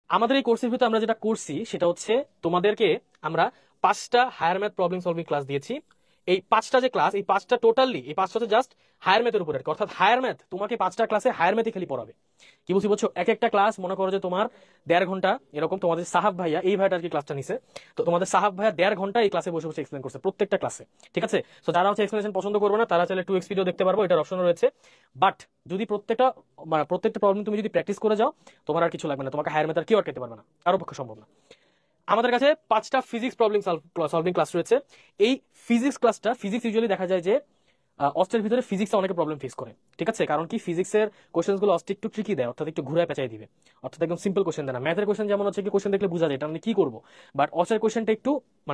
আমাদের এই কোর্সের ভিতরে আমরা যেটা করছি সেটা হচ্ছে তোমাদেরকে আমরা 5টা higher math problem solving class দিয়েছি। এই 5টা যে ক্লাস, এই 5টা টোটালি, এই 5টা হচ্ছে জাস্ট হায়ার ম্যাথের উপরে, অর্থাৎ হায়ার ম্যাথ তোমাকে 5টা ক্লাসে হায়ার ম্যাথই খালি পড়াবে। কি বলছি বুঝছো? এক একটা ক্লাস মনে করো যে তোমার 1.5 ঘন্টা এরকম। তোমাদের সাহাব ভাইয়া, এই ভাইটা আর কি ক্লাসটা নিছে, তো তোমাদের সাহাব ভাইয়া 1.5 ঘন্টা এই ক্লাসে বসে বসে এক্সপ্লেন করছে প্রত্যেকটা ক্লাসে। ঠিক আছে? তো যারা হচ্ছে এক্সপ্লেনেশন পছন্দ করবে না তারা চাইলে 2x ভিডিও দেখতে পারবো, এটার অপশন রয়েছে। বাট যদি প্রত্যেকটা প্রবলেম তুমি যদি প্র্যাকটিস করে যাও, তোমার আর কিছু লাগবে না, তোমাকে হায়ার ম্যাথ আর কেউ আটকাতে পারবে না, কারো পক্ষে সম্ভব না। আমাদের কাছে 5টা ফিজিক্স প্রবলেম সলভিং ক্লাস রয়েছে। এই ফিজিক্স ক্লাসটা, ফিজিক্স ইউজুয়ালি দেখা যায় যে অস্টের ভিতরে ফিজিক্সে অনেকে প্রবলেম ফেস করে। ঠিক আছে? কারণ কি, ফিজিক্সের কোশ্চেন গুলো অস্টে একটু ট্রিকি দেয়, অর্থাৎ একটু ঘুরায় পেঁচাই দিবে, অর্থাৎ একদম সিম্পল কোশ্চেন দেয় না। ম্যাথের কোশ্চেন যেমন হচ্ছে কি, কোশ্চেন দেখলে বোঝা যায় এটা আমি কি করবো, বাট অস্টের কোশ্চেনটা একটু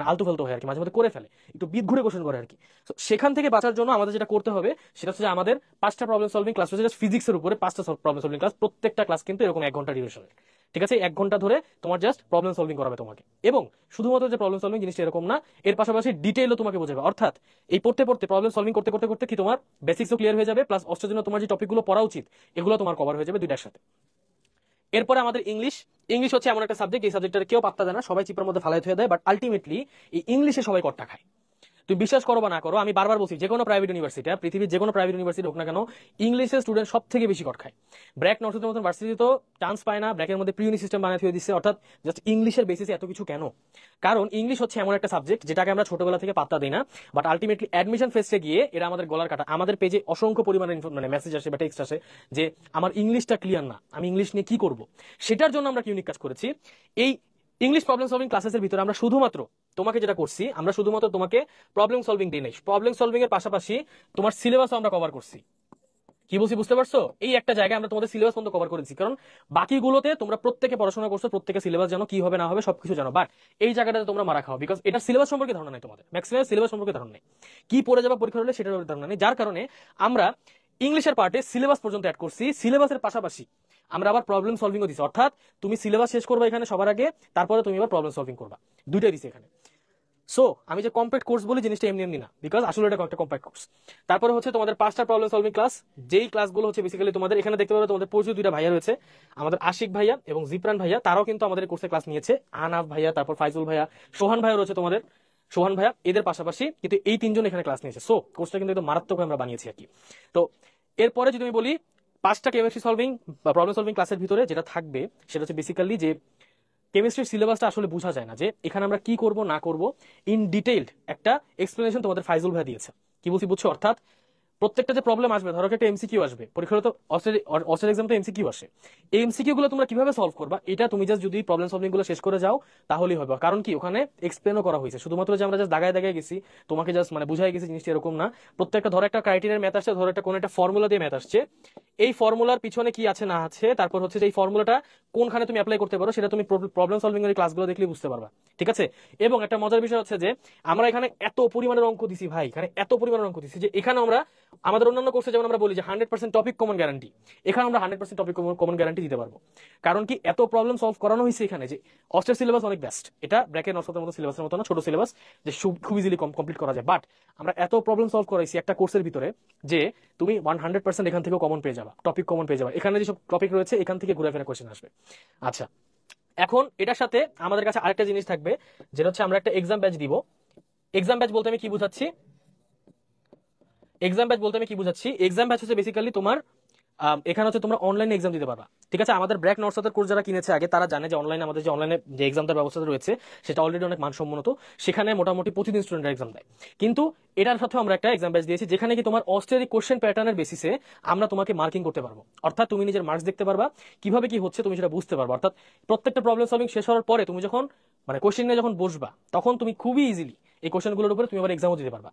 আলতু ফালতু হয় আর কি, মাঝে মধ্যে করে ফেলে, একটু বিদ ঘুরে কোশ্চেন করে আর কি। তো সেখান থেকে বাঁচার জন্য আমাদের যেটা করতে হবে সেটা হচ্ছে আমাদের 5টা প্রবলেম সলভিং ক্লাস রয়েছে জাস্ট ফিজিক্সের উপরে। 5টা প্রবলেম সলভিং ক্লাস, প্রত্যেকটা ক্লাস কিন্তু এরকম 1 ঘন্টা ডিউরেশনের। ঠিক আছে? 1 ঘন্টা ধরে তোমার জাস্ট প্রবলেম সলভিং করাবে তোমাকে, এবং শুধুমাত্র যে প্রবলেম সলভিং জিনিসটা এরকম না, এর পাশাপাশি ডিটেইলও তোমাকে বোঝাবে। অর্থাৎ এই পড়তে পড়তে প্রবলেম সলভিং করতে করতে করতে কি তোমার বেসিক্সও ক্লিয়ার হয়ে যাবে, প্লাস অস্টের জন্য তোমার যে টপিকগুলো পড়া উচিত এগুলো তোমার কভার হয়ে যাবে দুইটার সাথে। এরপরে আমাদের ইংলিশ। ইংলিশ হচ্ছে এমন একটা সাবজেক্ট, এই সাবজেক্টটা কেউ পাত্তা দেয় না, সবাই চিপার মধ্যে ফালাই থুয়ে দেয়, বাট আলটিমেটলি এই ইংলিশে সবাই কট্টা খায়। তুমি বিশ্বাস করো বা না করো, আমি বারবার বলছি, যে কোনো প্রাইভেট ইউনিভার্সিটি, পৃথিবীর যে কোনো প্রাইভেট ইউনিভার্সিটি হোক না কেন, ইংলিশের স্টুডেন্ট সব থেকে বেশি কট খায়। ব্র্যাক নর্থের মতন ভার্সিটি তো চান্স পায় না, ব্র্যাকের মধ্যে প্রি ইউনি সিস্টেম বানিয়ে দিয়ে দিচ্ছে। অর্থাৎ জাস্ট ইংলিশের বেসিসে এত কিছু কেন? কারণ ইংলিশ হচ্ছে এমন একটা সাবজেক্ট যেটাকে আমরা ছোটবেলা থেকে পাত্তা দিই না, বাট আলটিমেটলি অ্যাডমিশন ফেসে গিয়ে এরা আমাদের গলার কাটা। আমাদের পেজে অসংখ্য পরিমাণে মেসেজ আসে বা টেক্সট আসে যে আমার ইংলিশটা ক্লিয়ার না, আমি ইংলিশ নিয়ে কি করব। সেটার জন্য আমরা কি ইউনিক কাজ করেছি, এই ইংলিশ প্রবলেম সলভিং ক্লাসেসের ভিতরে আমরা শুধুমাত্র তোমাকে যেটা করছি, আমরা শুধুমাত্র তোমাকে প্রবলেম সলভিং দিই নাই, প্রবলেম সলভিং এর পাশাপাশি তোমার সিলেবাসও আমরা কভার করছি। কি বলছি বুঝতে পারছো? এই একটা জায়গায় আমরা তোমাদের সিলেবাস পর্যন্ত কভার করেছি, কারণ বাকিগুলোতে তোমরা প্রত্যেকে পড়াশোনা করছো, প্রত্যেকে সিলেবাস জানো, কি হবে না হবে সবকিছু জানো, বাট এই জায়গাটাতে তোমরা মারা খাও, বিকজ এটা সিলেবাস সম্পর্কে ধারণা নেই, তোমাদের ম্যাক্সিমাম সিলেবাস সম্পর্কে ধারণা নেই, কি পড়ে যাবে পরীক্ষা হলে সেটার ধারণা নেই। যার কারণে আমরা ইংলিশের পার্টে সিলেবাস পর্যন্ত অ্যাড করছি, সিলেবাসের পাশাপাশি আমরা আবার প্রবলেম সলভিংও দিচ্ছি। অর্থাৎ তুমি সিলেবাস শেষ করবে এখানে সবার আগে, তারপরে তুমি আবার প্রবলেম সলভিং করবা, দুইটাই দিচ্ছি এখানে। সো আমি যে কম্প্যাক্ট কোর্স বলি জিনিসটা এমনি এমনি না, বিকজ আসলে এটা একটা কম্প্যাক্ট কোর্স। তারপরে হচ্ছে তোমাদের 5টা প্রবলেম সলভিং ক্লাস, যেই ক্লাসগুলো হচ্ছে বেসিক্যালি তোমাদের এখানে দেখতে পাবে, তোমাদের পরিচিত 2টা ভাইয়া রয়েছে, আমাদের আশিক ভাইয়া এবং জিপ্রান ভাইয়া, তারাও কিন্তু আমাদের কোর্সে ক্লাস নিয়েছে। আনাফ ভাইয়া, তারপর ফাইজুল ভাইয়া, সোহান ভাইয়া রয়েছে তোমাদের, সোহান ভাইয়া, এদের পাশাপাশি কিন্তু এই 3জন এখানে ক্লাস নিয়েছে। সো কোর্সটা কিন্তু একদম মারাত্মক আমরা বানিয়েছি আর কি। তো এরপরে যদি আমি বলি 5টা কেমিস্ট্রি সলভিং বা প্রবলেম সলভিং ক্লাসের ভিতরে যেটা থাকবে সেটা হচ্ছে বেসিক্যালি যে কেমিস্ট্রির সিলেবাসটা আসলে বোঝা যায় না, যে এখানে আমরা কি করব না করব, ইন ডিটেইলড একটা এক্সপ্লেনেশন তোমাদের ফাইজুল ভাই দিয়েছে। কি বলছি বুঝছো? অর্থাৎ প্রত্যেকটা যে প্রবলেম আসবে, ধরো একটা এমসিকিউ আসবে পরীক্ষা, তো অস্ট্রেল এক্সাম তো এমসিকিউ আসে, এই এমসিকিউ গুলো তোমরা কিভাবে সলভ করবা, এটা তুমি জাস্ট যদি প্রবলেম সলভিং গুলো শেষ করে যাও তাহলেই হবে। কারণ কি, ওখানে এক্সপ্লেনও করা হয়েছে, শুধুমাত্র যে আমরা জাস্ট দাগায় দাগায় গেছি, তোমাকে জাস্ট বুঝাই গেছি জিনিসটা এরকম না। প্রত্যেকটা ধরো একটা ক্রাইটেরিয়ার ম্যাথ আসছে, ধরো একটা কোন একটা ফর্মুলা দিয়ে ম্যাথ আসছে, এই ফর্মুলার পিছনে কি আছে না আছে, তারপর হচ্ছে যে এই ফর্মুলাটা কোনখানে তুমি অ্যাপ্লাই করতে পারো, সেটা তুমি প্রবলেম সলভিং এর ক্লাসগুলো দেখলে বুঝতে পারবা। ঠিক আছে? এবং একটা মজার বিষয় হচ্ছে যে আমরা এখানে এত পরিমাণের অঙ্ক দিছি ভাই, এখানে এত পরিমাণের অঙ্ক দিছি যে এখানে আমরা আমাদের অন্যান্য কোর্সে যেমন আমরা বলি যে 100% টপিক কমন গ্যারান্টি, এখানে আমরা 100% টপিক কমন গ্যারান্টি দিতে পারবো। কারণ কি, এত প্রবলেম সলভ করানো হয়েছে এখানে যে অস্টের সিলেবাস অনেক বেস্ট, এটা ব্র্যাকেট নর্থের মতো সিলেবাসের মতো না, ছোট সিলেবাস যে খুব ইজিলি কমপ্লিট করা যায়, বাট আমরা এত প্রবলেম সলভ করাইছি একটা কোর্সের ভিতরে যে তুমি 100% এখান থেকেও কমন পেয়ে যাবা, টপিক কমন পেয়ে যাবা। এখানে যেসব টপিক রয়েছে এখান থেকে ঘুরে ফেরা কোশ্চেন আসবে। আচ্ছা, এখন এটার সাথে আমাদের কাছে আরেকটা জিনিস থাকবে, যেটা হচ্ছে আমরা একটা এক্সাম ব্যাচ দিব। এক্সাম ব্যাচ বলতে আমি কি বুঝাচ্ছি, এক্সাম ব্যাচ হচ্ছে বেসিক্যালি তোমার এখানে হচ্ছে তোমরা অনলাইনে এক্সাম দিতে পারবা। ঠিক আছে? আমাদের ব্র্যাক নর্থের কোর্স যারা কিনেছে আগে তারা জানে যে অনলাইনে আমাদের যে অনলাইনে যে এক্সামটার ব্যবস্থা রয়েছে সেটা অলরেডি অনেক মানসম্মত, সেখানে মোটামুটি প্রতিদিন স্টুডেন্টরা এক্সাম দেয়। কিন্তু এটার সাথে আমরা একটা এক্সাম ব্যাচ দিয়েছি যেখানে কি তোমার অস্ট্রেলি কোশ্চেন প্যাটার্নের বেসিসে আমরা তোমাকে মার্কিং করতে পারবো। অর্থাৎ তুমি নিজের মার্কস দেখতে পারবা, কিভাবে কি হচ্ছে তুমি সেটা বুঝতে পারবা। অর্থাৎ প্রত্যেকটা প্রবলেম সলভিং শেষ হওয়ার পরে তুমি যখন কোশ্চেন নিয়ে যখন বসবা, তখন তুমি খুবই ইজিলি এই কোশ্চেনগুলোর উপরে তুমি আবার এক্সামও দিতে পারবা।